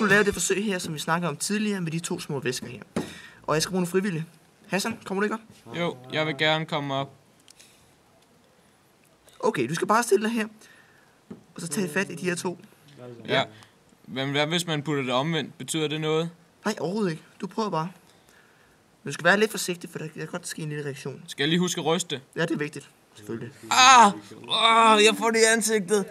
skulle lave det forsøg her, som vi snakkede om tidligere, med de 2 små væsker her. Og jeg skal bruge nogle frivillige. Hassan, kommer du ikke op? Jo, jeg vil gerne komme op. Okay, du skal bare stille dig her. Og så tage fat i de her 2. Ja. Men hvad hvis man putter det omvendt? Betyder det noget? Nej, overhovedet ikke. Du prøver bare. Men du skal være lidt forsigtig, for der kan godt ske en lille reaktion. Skal jeg lige huske at ryste? Ja, det er vigtigt. Selvfølgelig. Jeg får det i ansigtet.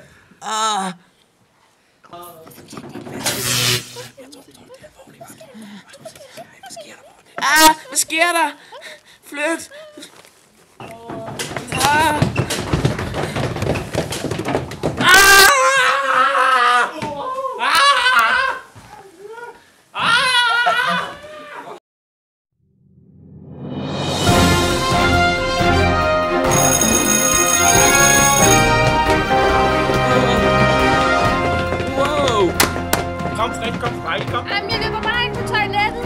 Hvad sker der? Flygt! Kom, Fred, kom. Jamen, jeg løber bare ind på toilettet.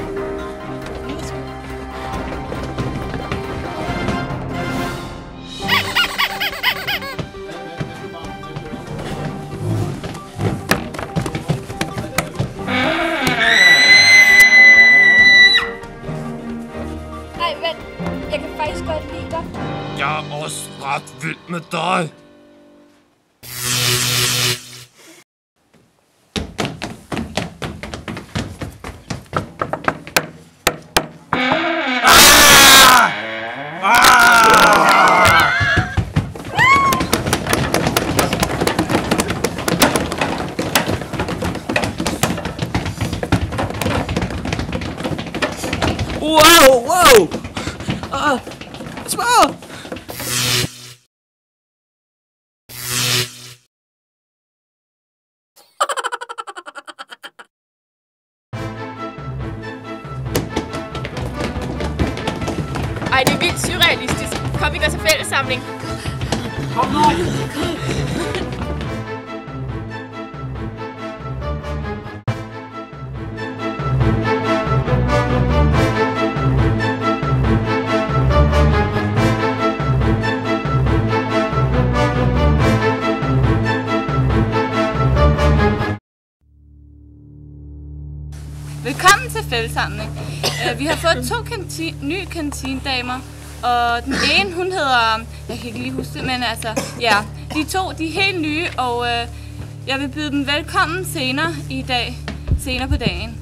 Ej, vent. Jeg kan faktisk godt lide dig. Jeg er også ret vild med dig. Wow! Små! Ej, det er vildt surrealistisk. Kom, vi går til fællessamling. Kom nu! Velkommen til fællessamling. Vi har fået 2 nye kantinedamer, og den ene, hun hedder, jeg kan ikke lige huske det, men altså, ja, de 2, de er helt nye, og jeg vil byde dem velkommen senere på dagen.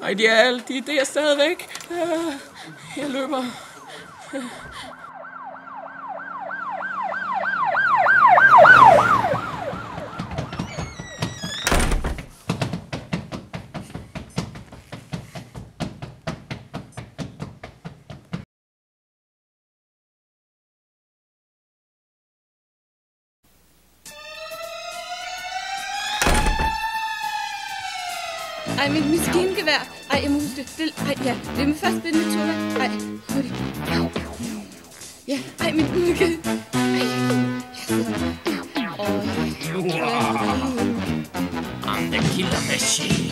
Ej, de er der stadigvæk. Jeg løber. Ej, mit maskingevær. Ej, jeg må huske det. Ej, ja. Det er først binde med toilet. Ej, hurtigt. Ja, ej, min ulykke. Ej, I'm the killer machine.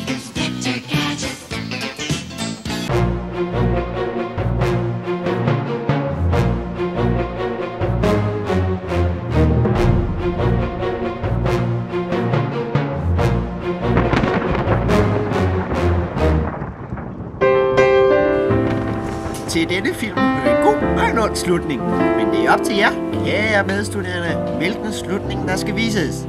Til denne film er en god og en ond slutning, men det er op til jer, kære medstuderende, hvilken slutning der skal vises.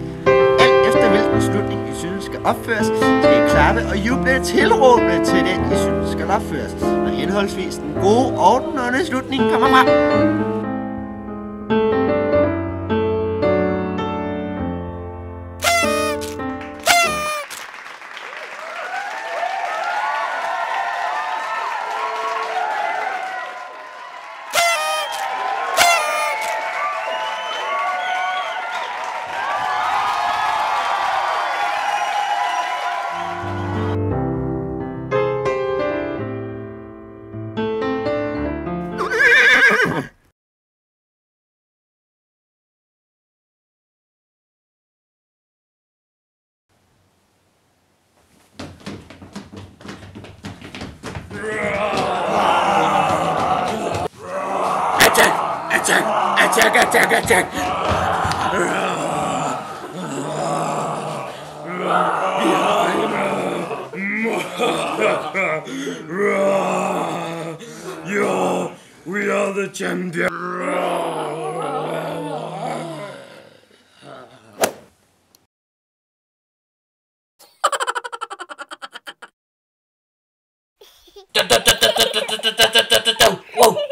Alt efter hvilken slutning I synes skal opføres, skal I klappe og juble tilråbende til den I synes skal opføres, når henholdsvis den gode og den onde slutning kommer frem. Attack! Attack! Attack! Attack! Attack! Yo, we are the champions. Whoa!